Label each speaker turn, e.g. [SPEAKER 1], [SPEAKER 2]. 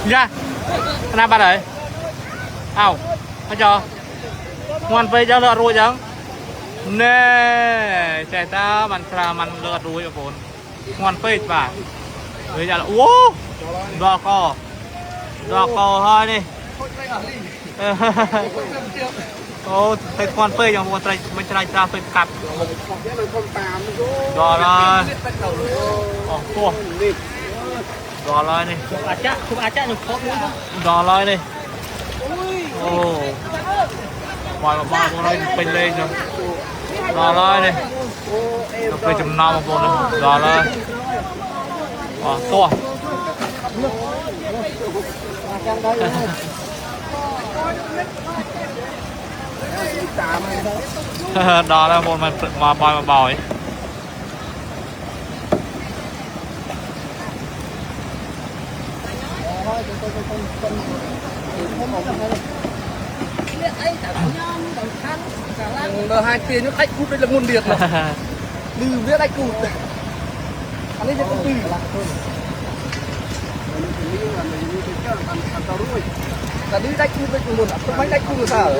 [SPEAKER 1] nha na ba đấy ảo nó cho ngoan về cho lợn ruồi chẳng nè chạy ta mình ra mình lợn ruồi ở vốn ngoan phê và bây giờ là đo co thôi đi ô thấy ngoan phê trong vốn mình ra phê cặp đo là tua đo lại đi đo lại đi ô mọi một bao con này pin lên rồi đo lại đi nó phải chấm năm một con này đo lại to đo là một mà bòi mà bòi
[SPEAKER 2] hai tiền nó khách cút đây là nguồn điện mà đi biết khách cút anh ấy sẽ công ty là đi đánh cút đây nguồn không phải đánh cút sao